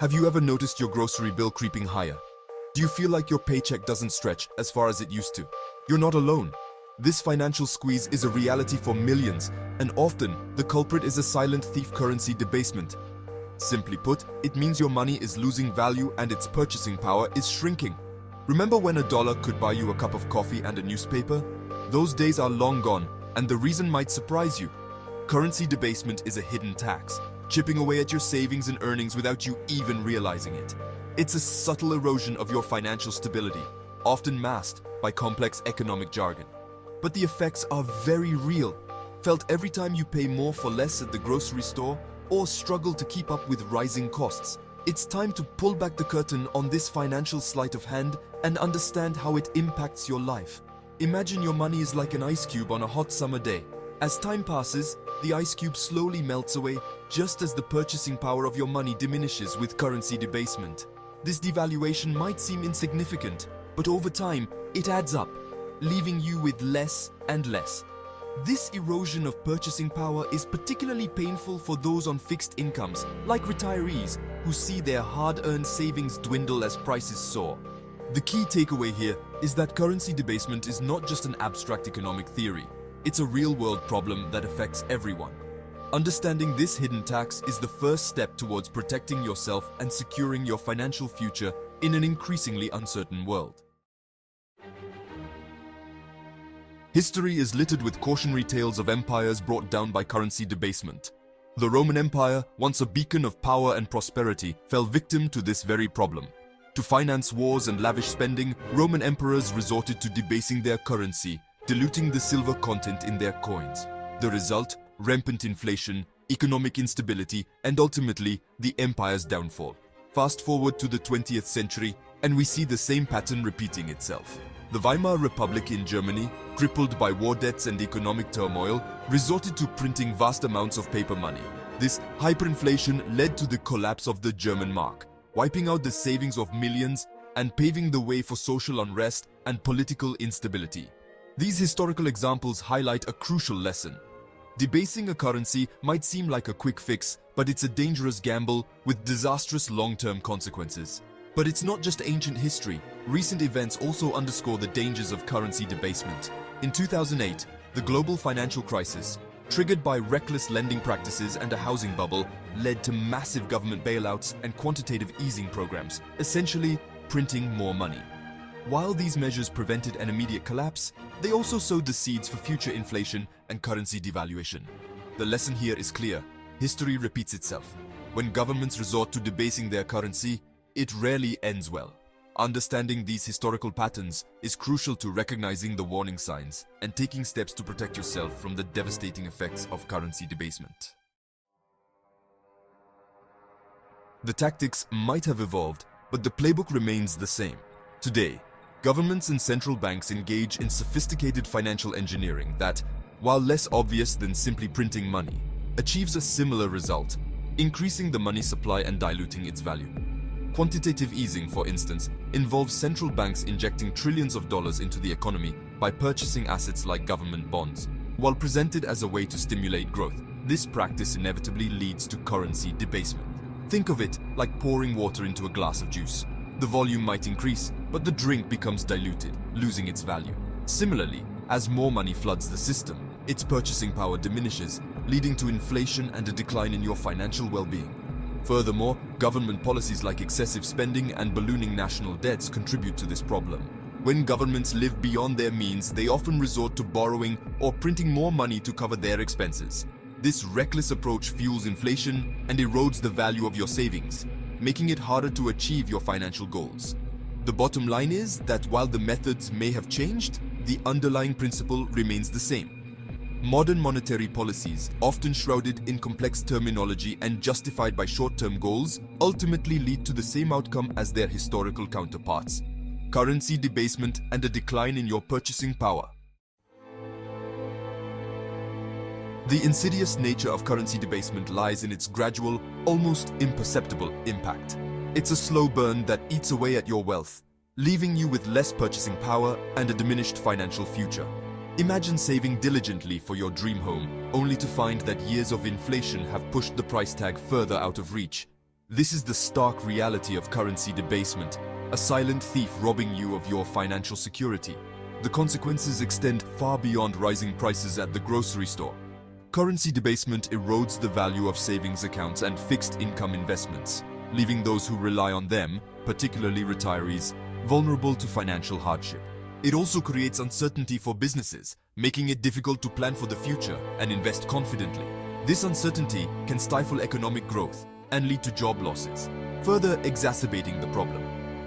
Have you ever noticed your grocery bill creeping higher? Do you feel like your paycheck doesn't stretch as far as it used to? You're not alone. This financial squeeze is a reality for millions, and often the culprit is a silent thief: currency debasement. Simply put, it means your money is losing value and its purchasing power is shrinking. Remember when a dollar could buy you a cup of coffee and a newspaper? Those days are long gone, and the reason might surprise you. Currency debasement is a hidden tax, chipping away at your savings and earnings without you even realizing it. It's a subtle erosion of your financial stability, often masked by complex economic jargon. But the effects are very real, felt every time you pay more for less at the grocery store or struggle to keep up with rising costs. It's time to pull back the curtain on this financial sleight of hand and understand how it impacts your life. Imagine your money is like an ice cube on a hot summer day. As time passes, the ice cube slowly melts away, just as the purchasing power of your money diminishes with currency debasement. This devaluation might seem insignificant, but over time, it adds up, leaving you with less and less. This erosion of purchasing power is particularly painful for those on fixed incomes, like retirees, who see their hard-earned savings dwindle as prices soar. The key takeaway here is that currency debasement is not just an abstract economic theory. It's a real-world problem that affects everyone. Understanding this hidden tax is the first step towards protecting yourself and securing your financial future in an increasingly uncertain world. History is littered with cautionary tales of empires brought down by currency debasement. The Roman Empire, once a beacon of power and prosperity, fell victim to this very problem. To finance wars and lavish spending, Roman emperors resorted to debasing their currency, diluting the silver content in their coins. The result? Rampant inflation, economic instability, and ultimately, the empire's downfall. Fast forward to the 20th century, and we see the same pattern repeating itself. The Weimar Republic in Germany, crippled by war debts and economic turmoil, resorted to printing vast amounts of paper money. This hyperinflation led to the collapse of the German mark, wiping out the savings of millions and paving the way for social unrest and political instability. These historical examples highlight a crucial lesson. Debasing a currency might seem like a quick fix, but it's a dangerous gamble with disastrous long-term consequences. But it's not just ancient history. Recent events also underscore the dangers of currency debasement. In 2008, the global financial crisis, triggered by reckless lending practices and a housing bubble, led to massive government bailouts and quantitative easing programs, essentially printing more money. While these measures prevented an immediate collapse, they also sowed the seeds for future inflation and currency devaluation. The lesson here is clear. History repeats itself. When governments resort to debasing their currency, it rarely ends well. Understanding these historical patterns is crucial to recognizing the warning signs and taking steps to protect yourself from the devastating effects of currency debasement. The tactics might have evolved, but the playbook remains the same. Today, governments and central banks engage in sophisticated financial engineering that, while less obvious than simply printing money, achieves a similar result, increasing the money supply and diluting its value. Quantitative easing, for instance, involves central banks injecting trillions of dollars into the economy by purchasing assets like government bonds. While presented as a way to stimulate growth, this practice inevitably leads to currency debasement. Think of it like pouring water into a glass of juice. The volume might increase, but the drink becomes diluted, losing its value. Similarly, as more money floods the system, its purchasing power diminishes, leading to inflation and a decline in your financial well-being. Furthermore, government policies like excessive spending and ballooning national debts contribute to this problem. When governments live beyond their means, they often resort to borrowing or printing more money to cover their expenses. This reckless approach fuels inflation and erodes the value of your savings, making it harder to achieve your financial goals. The bottom line is that while the methods may have changed, the underlying principle remains the same. Modern monetary policies, often shrouded in complex terminology and justified by short-term goals, ultimately lead to the same outcome as their historical counterparts: currency debasement and a decline in your purchasing power. The insidious nature of currency debasement lies in its gradual, almost imperceptible impact. It's a slow burn that eats away at your wealth, leaving you with less purchasing power and a diminished financial future. Imagine saving diligently for your dream home, only to find that years of inflation have pushed the price tag further out of reach. This is the stark reality of currency debasement, a silent thief robbing you of your financial security. The consequences extend far beyond rising prices at the grocery store. Currency debasement erodes the value of savings accounts and fixed income investments, leaving those who rely on them, particularly retirees, vulnerable to financial hardship. It also creates uncertainty for businesses, making it difficult to plan for the future and invest confidently. This uncertainty can stifle economic growth and lead to job losses, further exacerbating the problem.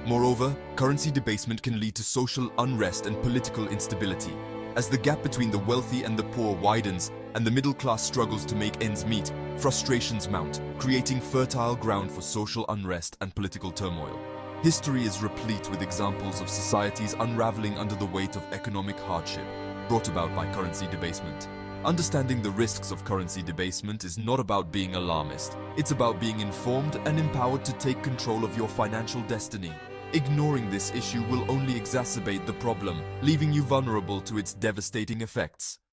Moreover, currency debasement can lead to social unrest and political instability. As the gap between the wealthy and the poor widens and the middle class struggles to make ends meet, frustrations mount, creating fertile ground for social unrest and political turmoil. History is replete with examples of societies unraveling under the weight of economic hardship brought about by currency debasement. Understanding the risks of currency debasement is not about being alarmist. It's about being informed and empowered to take control of your financial destiny. Ignoring this issue will only exacerbate the problem, leaving you vulnerable to its devastating effects.